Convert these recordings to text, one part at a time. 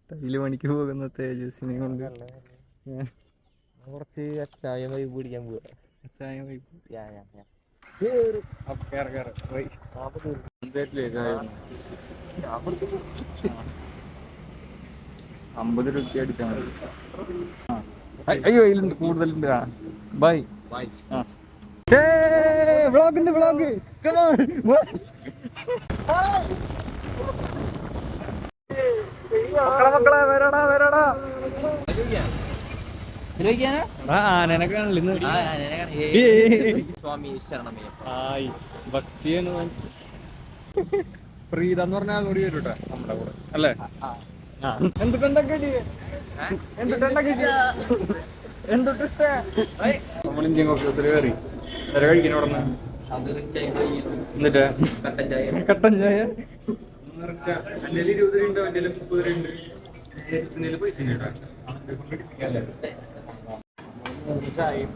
തയ്യല് പണിക്ക് പോകുന്ന തേജസ്സിനെ കൊണ്ട് കുറച്ച് അച്ചായ വൈബ് പിടിക്കാൻ പോവാ. ₹50 അടിച്ചാൽ മതി. അയ്യോ ഇതിലുണ്ട്, കൂടുതലുണ്ട്. ബൈ. വ്ളോഗ് വ്ളോഗ് മക്കളെ വരടാ വരടാ. ആനനെ കാണില്ല. സ്വാമി ശരണമേ. ഭക്തിയാണ്. പ്രീത എന്ന് പറഞ്ഞ ആളോട് വരും കേട്ടോ നമ്മുടെ കൂടെ അല്ലേ? നമ്മൾ ഇന്ത്യൻ ഓഫീസിൽ കയറി കഴിക്കാൻ ഉടനെ എന്നിട്ട് കട്ടൻ ചായ എൻ്റെ 20 രൂപ ഉണ്ട്, എൻ്റെ 30 രൂപ ഉണ്ട്, പൈസ ചായയും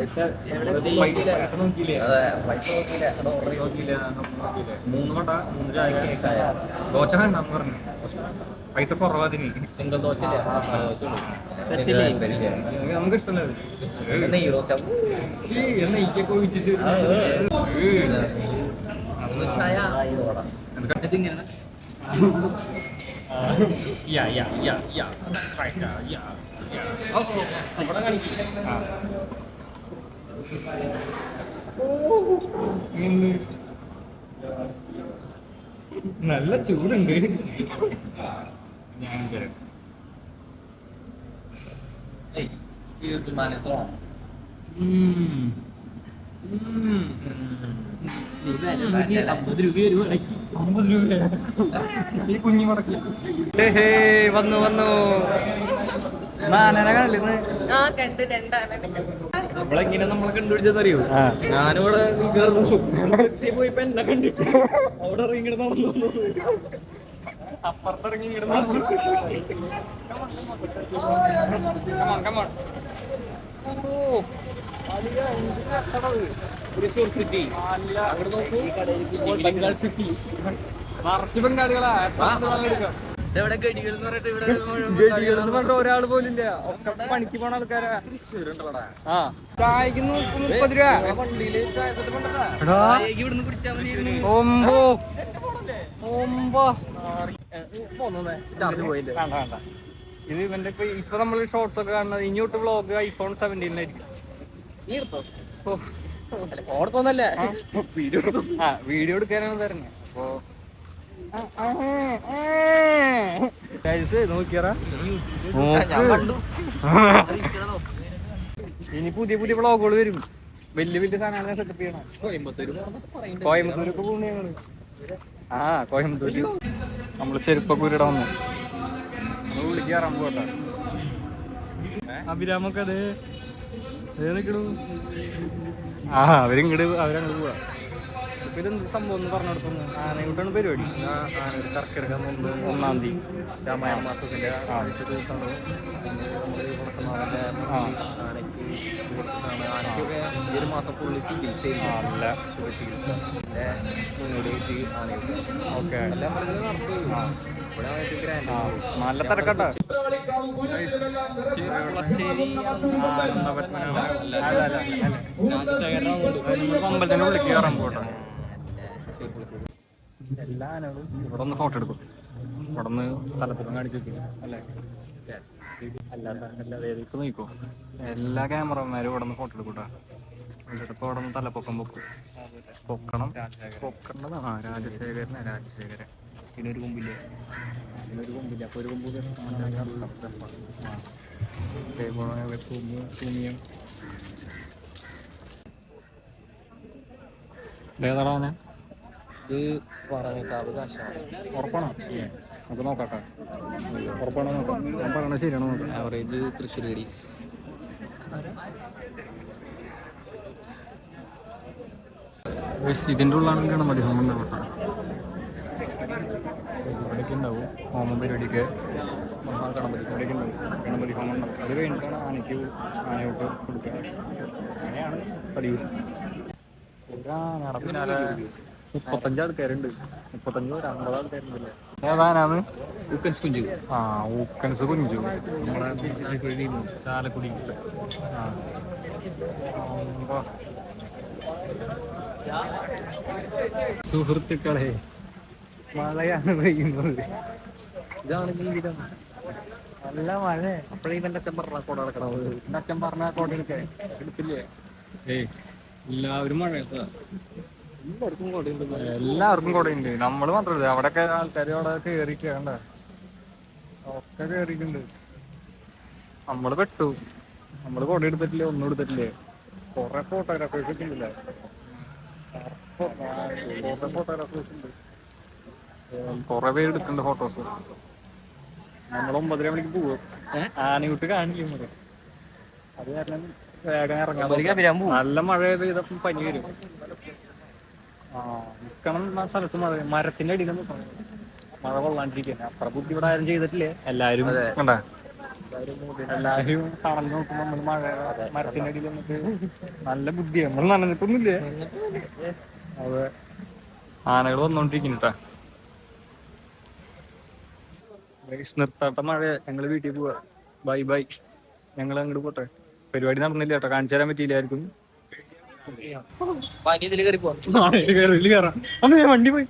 പൈസ നോക്കിയില്ലേ? 3 വട 3 ചായ ദോശ വേണ്ടെന്ന് പറഞ്ഞു. പൈസ കുറവാതിന് സിംഗിൾ ദോശ നമുക്ക് ഇഷ്ടമല്ല. നെയ്ക്കൊക്കെ ഒഴിച്ചിട്ട് ചായ ഇതിങ്ങനെ നല്ല ചൂടുണ്ട്. ഈ കുഞ്ഞി മടക്കി വന്നു വന്നു. നാനനെ കാണില്ലെന്ന് നമ്മളെങ്ങനെ നമ്മളെ കണ്ടുപിടിച്ചെന്നറിയോ? ഞാനിവിടെ പോയിപ്പോ എന്നെ കണ്ടിട്ട് അവിടെ ഇറങ്ങി ഇങ്ങോട്ട് നടന്നു, അപ്പുറത്തിറങ്ങി ഇങ്ങോട്ട് നടന്നു. സിറ്റി അവിടെ നോക്കൂ, ബംഗാൾ സിറ്റി നിറച്ച് ബംഗാളികളാ. ഗഡികളെന്ന് പറഞ്ഞ ഒരാൾ പോലും ഇല്ല, ഒക്കെ പണിക്ക് പോണ ആൾക്കാരാ. ചായക്ക് 30 രൂപ. ഇത് ഇവന്റെ ഇപ്പൊ നമ്മള് ഷോർട്സ് ഒക്കെ കാണുന്നത്. ഇങ്ങോട്ട് വ്ളോഗ് iPhone 17 വീഡിയോ എടുക്കാനാണ് പറഞ്ഞത്. അപ്പൊ നോക്കിയറാ, ഇനി പുതിയ പുതിയ വ്ളോഗുകൾ വരും. വലിയ വലിയ സാധനങ്ങൾ സെറ്റപ്പ് ചെയ്യണം. കോയമ്പത്തൂരൊക്കെ പോകുന്ന ഞങ്ങള്. കോയമ്പത്തൂര് നമ്മള് ചെരുപ്പൊക്കെ ഊരിടാൻ വന്നു. നമ്മള് വിളിക്കാറാൻ പോട്ടെ. അഭിരാമൊക്കെ അത് അവരിങ്ങട് അവരങ്ങോട്ട് പോവാ. ഇതെന്ത് സംഭവം എന്ന് പറഞ്ഞു കൊടുക്കുന്നു. ആനയൂട്ടാണ് പരിപാടി. കർക്കിടക 1-ാം തീയതി രാമായണ മാസത്തിന്റെ ആദ്യത്തെ ദിവസമാണ്. ആനയ്ക്കൊക്കെ ഈ ഒരു മാസം ഫുള്ള് ചികിത്സ, നല്ല ശുഭചികിത്സ മുന്നോടിയായിട്ട് ആനയൂട്ട്. ഓക്കെ, എല്ലാം പറഞ്ഞത് നടത്തും. ഇവിടെ ഗ്രാൻഡ് നല്ല തിരക്കട്ടെ. അമ്പലത്തിന് ഉള്ളിൽ കയറാൻ പോട്ടെ. എല്ലാ ആനകളും ഇവിടെ ഒന്ന് ഫോട്ടോ എടുക്കും. ഇവിടെ നിന്ന് തലപ്പൊക്കം കാണിച്ചു വെക്കും അല്ലേ? അല്ലാതെ നോക്കോ, എല്ലാ ക്യാമറമാരും ഇവിടെ നിന്ന് ഫോട്ടോ എടുക്കൂട്ടാ. ഇപ്പൊ ഇവിടെ നിന്ന് തലപ്പൊക്കം പൊക്കും. പൊക്കണ്ടതാണ് രാജശേഖരൻ. ഇതിനൊരു കൊമ്പില്ല, അപ്പൊ ഒരു കൊമ്പ് ഏതാടാ? ഇത് പറങ്ങക്കാവ് കാശാണ്. ഉറപ്പാണോ? നമുക്ക് നോക്കാട്ടെ. ഉറപ്പാണോ നോക്കാം. ഞാൻ പറയണ ശരിയാണോ നോക്കാം. Average Thrissur ladies. ഇതിൻ്റെ ഉള്ളാണെങ്കിൽ ഗണപതി ഹോമം ഉണ്ടാവും. ഇവിടേക്ക് ഉണ്ടാവും ഹോമം പരിപാടിക്ക്. ഗണപതി ഹോമം ഉണ്ടാവും. അത് കഴിഞ്ഞിട്ടാണ് ആനയോട്ട് കൊടുക്കുക. അങ്ങനെയാണ് പതിവ്. നടപ്പിനാലെ 35 ആൾക്കാരുണ്ട്. 35 50 ആൾക്കാരുണ്ടല്ലേ. ഏതാനാണ് കുഞ്ചു ആ ഊക്കൻസ് കുഞ്ചു നമ്മളെ ചാലക്കുടി. ആ സുഹൃത്തുക്കളെ, മഴയാണ് പെയ്യുന്നത്. ഇതാണ് ജീവിതം. നല്ല മഴ. അപ്പോഴേ ഇവന്റെ അച്ഛൻ പറഞ്ഞ കൊട നടക്കണത്. അച്ഛൻ പറഞ്ഞ കോട്ട എടുത്തില്ലേ? ഏയ് എല്ലാവരും മഴ. എല്ലാവർക്കും കൊടയുണ്ട്. എല്ലാവർക്കും കൊടയുണ്ട്. നമ്മള് മാത്രമല്ല, അവിടെയൊക്കെ ആൾക്കാർ അവിടെ കേറിക്കണ്ട ഒക്കെ കേറിയിട്ടുണ്ട്. നമ്മള് പെട്ടു. നമ്മള് കൊട എടുത്തിട്ടില്ലേ, ഒന്നും എടുത്തിട്ടില്ലേ. കൊറേ ഫോട്ടോഗ്രാഫേഴ്സ് ഒക്കെ ഉണ്ടല്ലേ. ഫോട്ടോഗ്രാഫേഴ്സ് ഉണ്ട്. കൊറേ പേര് എടുക്കുന്നുണ്ട് ഫോട്ടോസ്. നമ്മൾ 9:30 മണിക്ക് പോവും. ആനയൂട്ട് കാണില്ല. അത് കാരണം വേഗം ഇറങ്ങാൻ. നല്ല മഴ പെയ്തപ്പം പനി വരും. ആ നിക്കണം സ്ഥലത്ത് മരത്തിന്റെ അടിയിൽ നിൽക്കണം. മഴ കൊള്ളാണ്ടിരിക്കാൻ. അത്ര ബുദ്ധി ഇവിടെ ആരും ചെയ്തിട്ടില്ലേ. എല്ലാരും കണ്ടാ, എല്ലാരും തടഞ്ഞു നോക്കുമ്പോ നമ്മള് മരത്തിന്റെ അടിയിൽ വന്നിട്ട് നല്ല ബുദ്ധി. നമ്മൾ നനഞ്ഞിട്ടൊന്നുമില്ലേ. അതെ, ആനകൾ വന്നോണ്ടിരിക്കുന്നുട്ടാ. നിർത്താത്ത മഴ. ഞങ്ങള് വീട്ടിൽ പോവാ. Bye bye. ഞങ്ങൾ അങ്ങോട്ട് പോട്ടെ. പരിപാടി നടന്നില്ല കേട്ടോ, കാണിച്ചു തരാൻ പറ്റിയില്ലായിരിക്കും. പനി ഇതിൽ കയറി പോവാം. കയറാം. അമ്മ വണ്ടി പോയി.